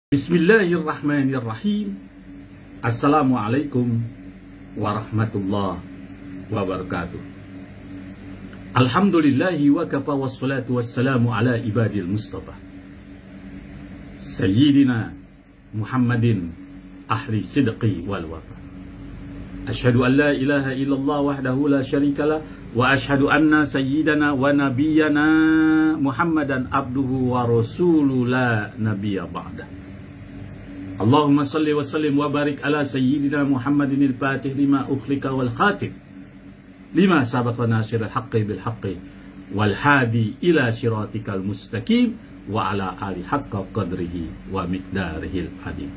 Bismillahirrahmanirrahim. Assalamualaikum warahmatullahi wabarakatuh. Alhamdulillahi wa kafa wassalatu wassalamu ala ibadil mustafa Sayyidina Muhammadin ahli sidqi wal wafa. Ashhadu an la ilaha illallah wahdahu la syarikalah wa ashhadu anna sayyidana wa nabiyyana Muhammadan abduhu wa rasuluhu la nabiyya ba'dah. Allahumma salli wa sallim wa barik ala sayyidina Muhammadin al-Fatih lima ukhlika wal khatib lima sabaqa nasirul haqqi bil haqqi wal hadi ila siratikal mustaqim wa ala ali haqqa qadrihi wa miqdarihil azim.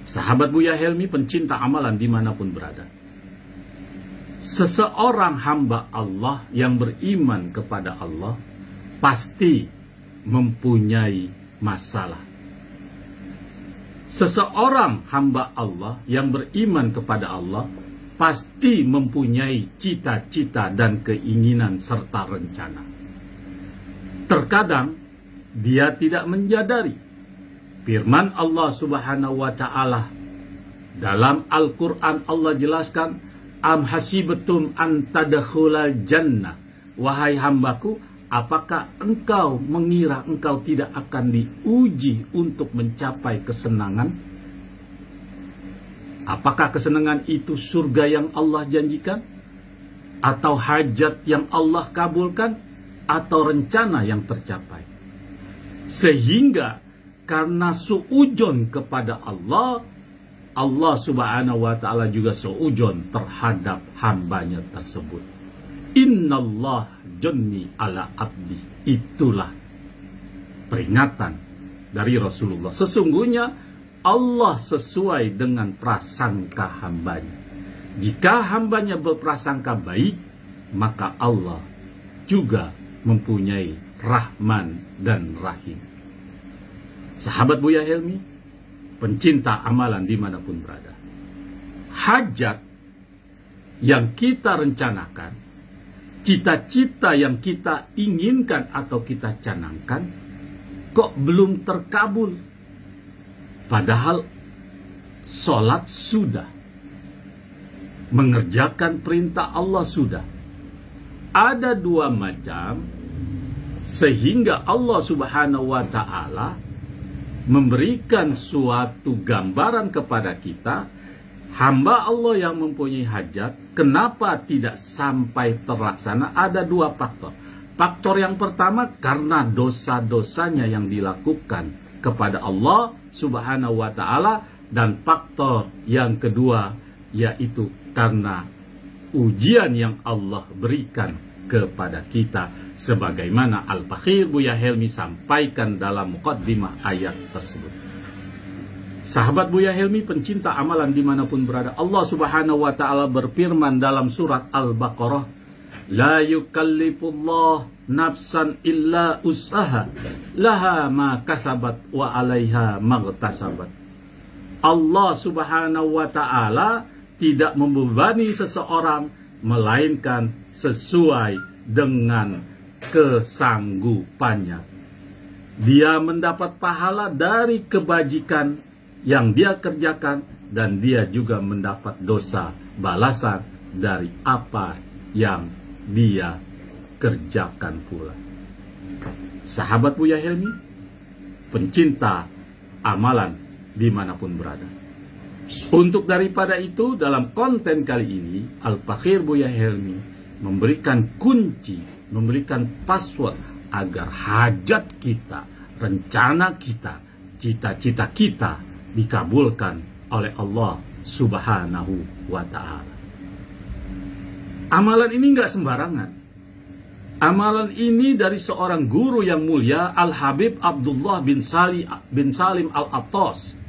Sahabat Buya Helmi, pencinta amalan dimanapun berada, seseorang hamba Allah yang beriman kepada Allah pasti mempunyai masalah. Seseorang hamba Allah yang beriman kepada Allah pasti mempunyai cita-cita dan keinginan serta rencana. Terkadang dia tidak menyadari firman Allah Subhanahu wa taala dalam Al-Qur'an. Allah jelaskan, am hasibatum an tadkhulal jannah, wahai hambaku, apakah engkau mengira engkau tidak akan diuji untuk mencapai kesenangan? Apakah kesenangan itu surga yang Allah janjikan? Atau hajat yang Allah kabulkan? Atau rencana yang tercapai? Sehingga karena suujon kepada Allah, Allah Subhanahu wa ta'ala juga suujon terhadap hambanya tersebut. Innallah jonni ala abdi. Itulah peringatan dari Rasulullah. Sesungguhnya Allah sesuai dengan prasangka hambanya. Jika hambanya berprasangka baik, maka Allah juga mempunyai Rahman dan Rahim. Sahabat Buya Helmi, pencinta amalan dimanapun berada, hajat yang kita rencanakan, cita-cita yang kita inginkan atau kita canangkan, kok belum terkabul. Padahal sholat sudah, mengerjakan perintah Allah sudah. Ada dua macam, sehingga Allah Subhanahu wa ta'ala memberikan suatu gambaran kepada kita. Hamba Allah yang mempunyai hajat, kenapa tidak sampai terlaksana? Ada dua faktor. Faktor yang pertama, karena dosa-dosanya yang dilakukan kepada Allah Subhanahu wa ta'ala. Dan faktor yang kedua, yaitu karena ujian yang Allah berikan kepada kita, sebagaimana Al-Fakhir Buya Helmi sampaikan dalam muqaddimah ayat tersebut. Sahabat Buya Helmi, pencinta amalan dimanapun berada, Allah Subhanahu wa ta'ala berfirman dalam surat Al-Baqarah, la yukallifullah nafsan illa usaha laha ma kasabat wa alaiha magtasabat. Allah Subhanahu wa ta'ala tidak membebani seseorang melainkan sesuai dengan kesanggupannya. Dia mendapat pahala dari kebajikan yang dia kerjakan, dan dia juga mendapat dosa balasan dari apa yang dia kerjakan pula. Sahabat Buya Helmi, pencinta amalan dimanapun berada, untuk daripada itu, dalam konten kali ini Al-Fakhir Buya Helmi memberikan kunci, memberikan password agar hajat kita, rencana kita, cita-cita kita dikabulkan oleh Allah Subhanahu wa ta'ala. Amalan ini nggak sembarangan. Amalan ini dari seorang guru yang mulia, Al-Habib Abdullah bin Salim Al-Attas.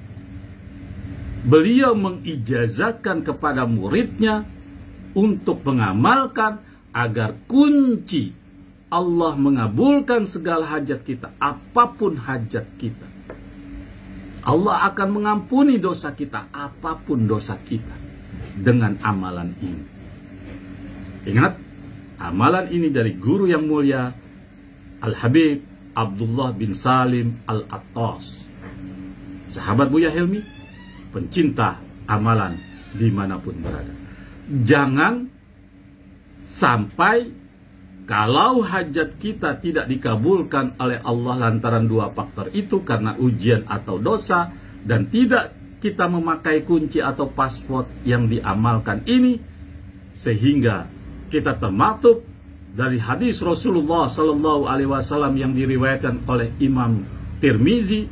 Beliau mengijazahkan kepada muridnya untuk mengamalkan agar kunci Allah mengabulkan segala hajat kita, apapun hajat kita. Allah akan mengampuni dosa kita, apapun dosa kita, dengan amalan ini. Ingat, amalan ini dari guru yang mulia Al-Habib Abdullah bin Salim Al-Attas. Sahabat Buya Helmi, pencinta amalan dimanapun berada, jangan sampai kalau hajat kita tidak dikabulkan oleh Allah lantaran dua faktor itu, karena ujian atau dosa, dan tidak kita memakai kunci atau password yang diamalkan ini, sehingga kita termaktub dari hadis Rasulullah Sallallahu Alaihi Wasallam yang diriwayatkan oleh Imam Tirmizi.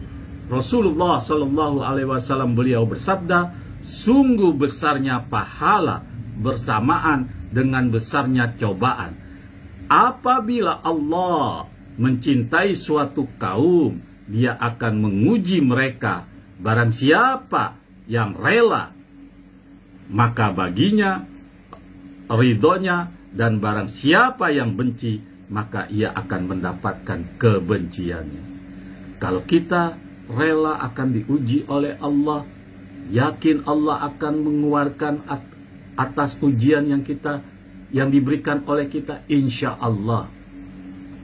Rasulullah Sallallahu Alaihi Wasallam beliau bersabda, sungguh besarnya pahala bersamaan dengan besarnya cobaan. Apabila Allah mencintai suatu kaum, Dia akan menguji mereka. Barang siapa yang rela, maka baginya ridhonya, dan barang siapa yang benci, maka ia akan mendapatkan kebenciannya. Kalau kita rela akan diuji oleh Allah, yakin Allah akan mengeluarkan atas ujian yang diberikan oleh kita, insya Allah.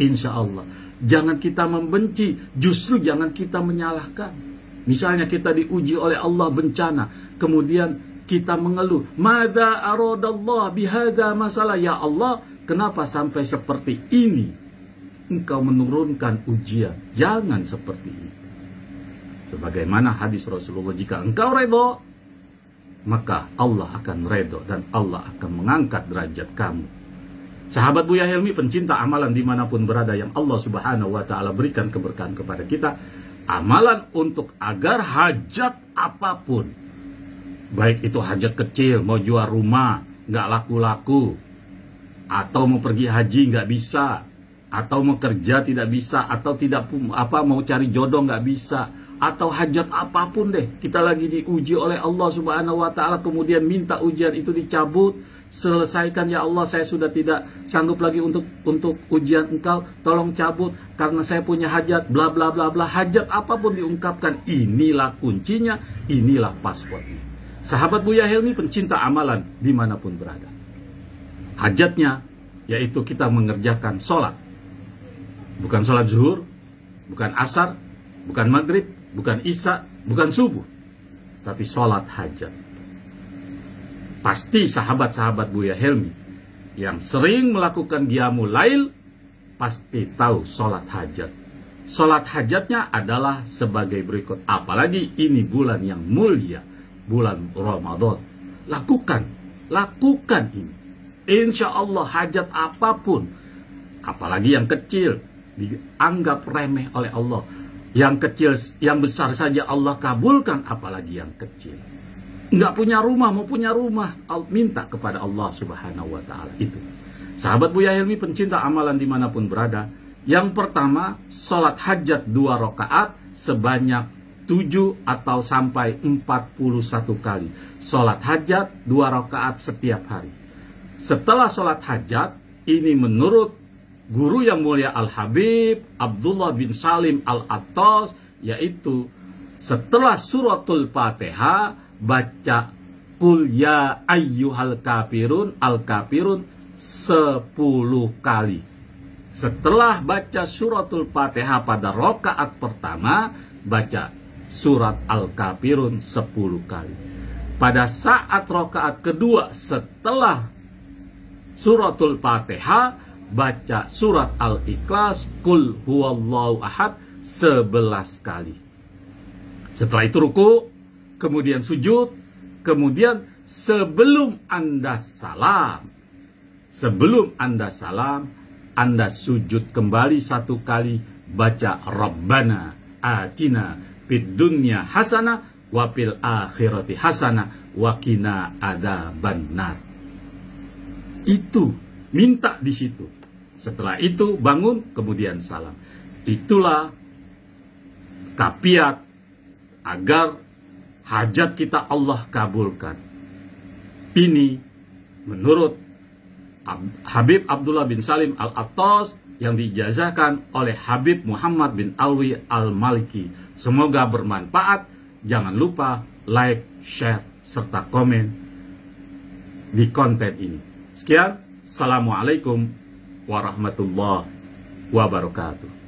Insya Allah. Jangan kita membenci, justru jangan kita menyalahkan. Misalnya kita diuji oleh Allah bencana, kemudian kita mengeluh, "Madza aradallah bihadza masalah?" Ya Allah, kenapa sampai seperti ini Engkau menurunkan ujian? Jangan seperti ini. Sebagaimana hadis Rasulullah, jika engkau redho, maka Allah akan redho dan Allah akan mengangkat derajat kamu. Sahabat Buya Helmi, pencinta amalan dimanapun berada yang Allah Subhanahu wa Ta'ala berikan keberkahan kepada kita, amalan untuk agar hajat apapun, baik itu hajat kecil, mau jual rumah nggak laku-laku, atau mau pergi haji nggak bisa, atau mau kerja tidak bisa, atau tidak mau cari jodoh nggak bisa, atau hajat apapun deh, kita lagi diuji oleh Allah Subhanahu wa Ta'ala, kemudian minta ujian itu dicabut, selesaikan ya Allah, saya sudah tidak sanggup lagi untuk ujian engkau, tolong cabut karena saya punya hajat, bla bla bla bla. Hajat apapun diungkapkan, inilah kuncinya, inilah passwordnya. Sahabat Buya Helmi, pencinta amalan dimanapun berada, hajatnya yaitu kita mengerjakan sholat. Bukan sholat zuhur, bukan asar, bukan maghrib, bukan isya, bukan subuh, tapi sholat hajat. Pasti sahabat-sahabat Buya Helmi yang sering melakukan qiyamul lail pasti tahu sholat hajat. Sholat hajatnya adalah sebagai berikut. Apalagi ini bulan yang mulia, bulan Ramadan. Lakukan ini. Insya Allah hajat apapun, apalagi yang kecil, dianggap remeh oleh Allah. Yang kecil, yang besar saja Allah kabulkan, apalagi yang kecil. Nggak punya rumah, mau punya rumah, minta kepada Allah Subhanahu wa Ta'ala. Itu sahabat Buya Helmi, pencinta amalan dimanapun berada. Yang pertama, sholat hajat 2 rakaat sebanyak 7 atau sampai 41 kali. Sholat hajat 2 rakaat setiap hari. Setelah sholat hajat, ini menurut guru yang mulia Al-Habib Abdullah bin Salim Al-Attas, yaitu setelah suratul Fatihah, baca Qul ya ayyuhal kafirun, Al-Kafirun 10 kali. Setelah baca suratul Fatihah pada rakaat pertama, baca surat Al-Kafirun 10 kali. Pada saat rakaat kedua setelah suratul Fatihah, baca surat Al-Ikhlas, Qul huwallahu ahad 11 kali. Setelah itu ruku, kemudian sujud, kemudian sebelum Anda salam, Anda sujud kembali 1 kali, baca Rabbana atina fid dunya hasanah wa fil akhirati hasanah wa qina adzabannar. Itu minta di situ. Setelah itu bangun, kemudian salam. Itulah kafiat agar hajat kita Allah kabulkan. Ini menurut Habib Abdullah bin Salim Al-Attas yang diijazahkan oleh Habib Muhammad bin Alwi Al-Maliki. Semoga bermanfaat. Jangan lupa like, share, serta komen di konten ini. Sekian, Assalamualaikum warahmatullahi wabarakatuh.